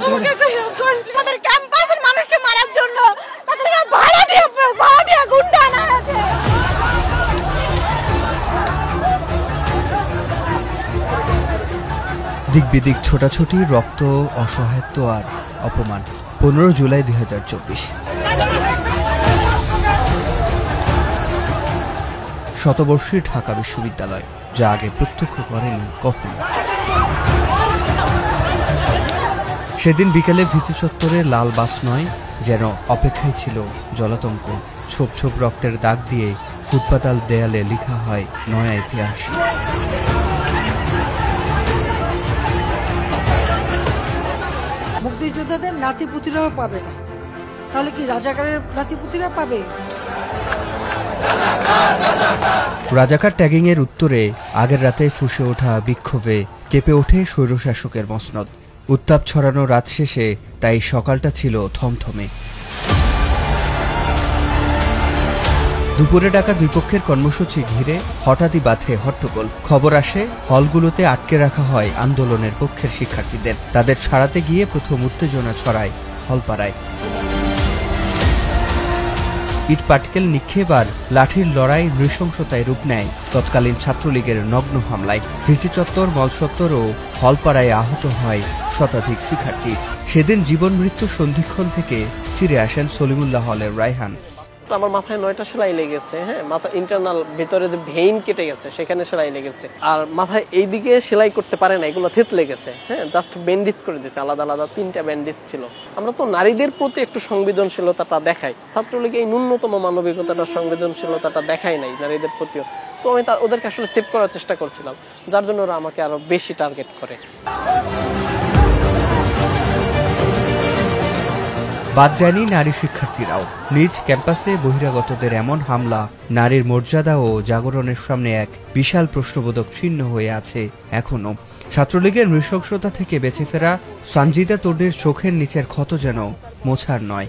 আমাকে একটা হেল্প করুন আমাদের ক্যাম্পাসের মানুষকে মারার জন্য তাদেরকে ভাড়া দিয়ে গুন্ডা আনা আছে। দিক বিদিক ছোটাছুটি, রক্ত, অসহায়ত্ব আর অপমান। 15 জুলাই 2024। শতবর্ষী ঢাকা বিশ্ববিদ্যালয়, যা আগে প্রত্যক্ষ করেনি কখনো। সেদিন বিকেলে ভিসি চত্বরে লাল বাস নয়, যেন অপেক্ষায় ছিল জলাতঙ্ক। ছোপ ছোপ রক্তের দাগ দিয়ে ফুটপাতাল দেয়ালে লেখা হয় নয়া ইতিহাস। মুক্তিযোদ্ধাদের নাতিপুতিরাও পাবে না, তাহলে কি রাজাকারের নাতিপুতিরা পাবে? রাজাকার ট্যাগিং এর উত্তরে আগের রাতে ফুঁসে ওঠা বিক্ষোভে কেঁপে ওঠে স্বৈরশাসকের মসনদ। উত্তাপ ছড়ানো রাত শেষে তাই সকালটা ছিল থমথমে। দুপুরে ডাকা দুই পক্ষের কর্মসূচি ঘিরে হঠাৎই বাধে হট্টগোল। খবর আসে হলগুলোতে আটকে রাখা হয় আন্দোলনের পক্ষের শিক্ষার্থীদের। তাদের ছাড়াতে গিয়ে প্রথম উত্তেজনা ছড়ায় হলপাড়ায়। ইট পাটকেল নিক্ষেপ আর লাঠির লড়াই নৃশংসতায় রূপ নেয় তৎকালীন ছাত্রলীগের নগ্ন হামলায়। ভিসি চত্বর, মল চত্বর ও হলপাড়ায় আহত হয় শতাধিক শিক্ষার্থী। সেদিন জীবন মৃত্যু সন্ধিক্ষণ থেকে ফিরে আসেন সলিমুল্লাহ হলের রায়হান। আমার মাথায় 9টা সেলাই লেগেছে, হ্যাঁ, মাথা ইন্টারনাল ভিতরে যে ভেইন কেটে গেছে সেখানে সেলাই লেগেছে। আর মাথায় এইদিকে সেলাই করতে পারে না, এগুলো থেত লেগেছে, হ্যাঁ, জাস্ট ব্যান্ডেজ করে দিয়েছে, আলাদা আলাদা 3টা ব্যান্ডেজ ছিল। আমরা তো নারীদের প্রতি একটু সংবেদনশীলতাটা দেখাই, ছাত্রলীগে এই ন্যূনতম মানবিকতাটা, সংবেদনশীলতাটা দেখাই নাই নারীদের প্রতিও। তো আমি ওদেরকে আসলে সেভ করার চেষ্টা করছিলাম, যার জন্য ওরা আমাকে আরো বেশি টার্গেট করে। বাদ যায়নি নারী শিক্ষার্থীরাও। নিজ ক্যাম্পাসে বহিরাগতদের এমন হামলা নারীর মর্যাদা ও জাগরণের সামনে এক বিশাল প্রশ্নবোধক চিহ্ন হয়ে আছে এখনো। ছাত্রলীগের নৃশংসতা থেকে বেঁচে ফেরা সানজিদা তরুণীর চোখের নিচের ক্ষত যেন মোছার নয়।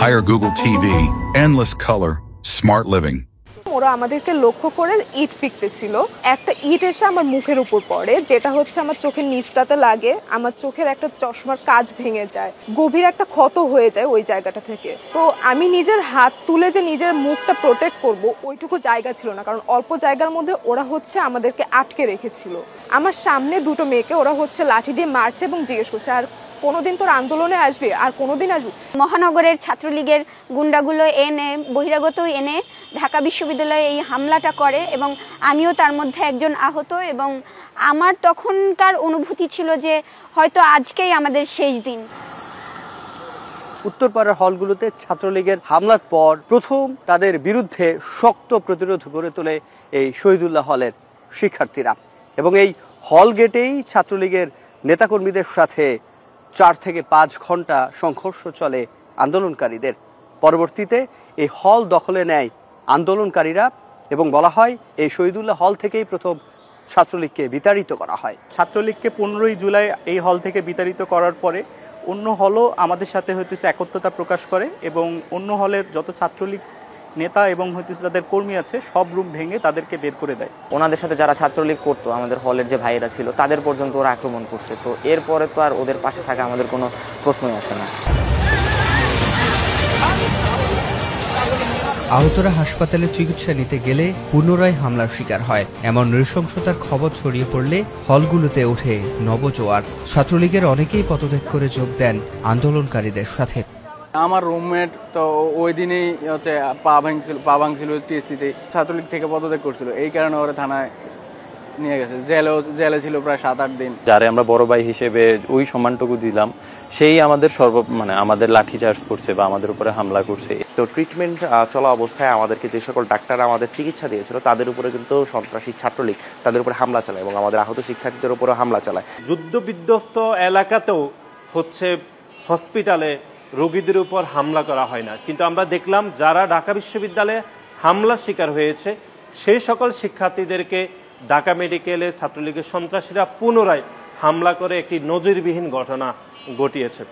Hire Google TV, endless color, smart living. ওরা আমাদেরকে লক্ষ্য করে ইট ফিকতেছিল। একটা ইট এসে আমার মুখের উপর পড়ে, যেটা হচ্ছে আমার চোখের নিচটাতে লাগে। আমার চোখের একটা চশমার কাঁচ ভেঙে যায়, গভীর একটা ক্ষত হয়ে যায় ওই জায়গাটা থেকে। তো আমি নিজের হাত তুলে যে নিজের মুখটা প্রোটেক্ট করব, ওইটুকু জায়গা ছিল না, কারণ অল্প জায়গার মধ্যে ওরা হচ্ছে আমাদেরকে আটকে রেখেছিল। আমার সামনে দুটো মেয়েকে ওরা হচ্ছে লাঠি দিয়ে মারছে এবং জিজ্ঞেস করছে, আর কোনোদিন তোর আন্দোলনে আসবে, আর কোনোদিন আসবে? মহানগরের ছাত্রলীগের গুন্ডাগুলো এনে, বহিরাগত এনে ঢাকা বিশ্ববিদ্যালয়ে এই হামলাটা করে এবং আমিও তার মধ্যে একজন আহত। এবং আমার তখনকার অনুভূতি ছিল যে হয়তো আজকেই আমাদের শেষ দিন। উত্তরপাড়ার হলগুলোতে ছাত্রলীগের হামলার পর প্রথম তাদের বিরুদ্ধে শক্ত প্রতিরোধ গড়ে তোলে এই শহীদুল্লাহ হলের শিক্ষার্থীরা। এবং এই হল গেটেই ছাত্রলীগের নেতাকর্মীদের সাথে 4 থেকে 5 ঘন্টা সংঘর্ষ চলে আন্দোলনকারীদের। পরবর্তীতে এই হল দখলে নেয় আন্দোলনকারীরা এবং বলা হয় এই শহীদুল্লাহ হল থেকেই প্রথম ছাত্রলীগকে বিতাড়িত করা হয়। ছাত্রলীগকে 15 জুলাই এই হল থেকে বিতাড়িত করার পরে অন্য হলও আমাদের সাথে হইতেছে একত্রতা প্রকাশ করে এবং অন্য হলের যত ছাত্রলীগ নেতা এবং হইতেছে তাদের কর্মী আছে সব রুম ভেঙে তাদেরকে বের করে দেয়। ওনাদের সাথে যারা ছাত্রলীগ করতো, আমাদের হলের যে ভাইয়েরা ছিল, তাদের পর্যন্ত ওরা আক্রমণ করছে। তো এরপরে তো আর ওদের পাশে থাকা আমাদের কোনো প্রশ্নই আসে না। আহতরা হাসপাতালে চিকিৎসা নিতে গেলে পুনরায় হামলার শিকার হয়। এমন নৃশংসতার খবর ছড়িয়ে পড়লে হলগুলোতে ওঠে নবজোয়ার। ছাত্রলীগের অনেকেই পদত্যাগ করে যোগ দেন আন্দোলনকারীদের সাথে। আমার রুমমেট তো ওই দিনেই হচ্ছে পা ভাঙছিল টিএসসিতে, ছাত্রলীগ থেকে পদত্যাগ করছিল, এই কারণে ওরা থানায় নিয়ে গেছে। জেলে ছিল প্রায় 7-8 দিন। যারে আমরা বড় ভাই হিসেবে ওই সম্মানটুকু দিলাম, সেই আমাদের আমাদের লাঠিচার্জ করছে বা আমাদের উপরে হামলা করছে। তো ট্রিটমেন্ট চলা অবস্থায় আমাদেরকে যে সকল ডাক্তাররা আমাদের চিকিৎসা দিয়েছিল, তাদের উপরে কিন্তু সন্ত্রাসী ছাত্রলীগ তাদের উপরে হামলা চালায় এবং আমাদের আহত শিক্ষার্থীদের উপরে হামলা চালায়। যুদ্ধ বিধ্বস্ত এলাকাতেও হচ্ছে হসপিটালে রোগীদের উপর হামলা করা হয় না, কিন্তু আমরা দেখলাম যারা ঢাকা বিশ্ববিদ্যালয়ে হামলার শিকার হয়েছে সেই সকল শিক্ষার্থীদেরকে ঢাকা মেডিকেলে ছাত্রলীগের সন্ত্রাসীরা পুনরায় হামলা করে একটি নজিরবিহীন ঘটনা ঘটিয়েছে।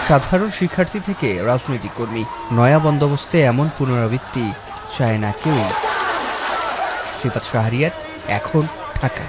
সাধারণ শিক্ষার্থী থেকে রাজনৈতিক কর্মী, নয়া বন্দোবস্তে এমন পুনরাবৃত্তি চায় না কেউ। সিফাত শাহরিয়ার, এখন ঢাকা।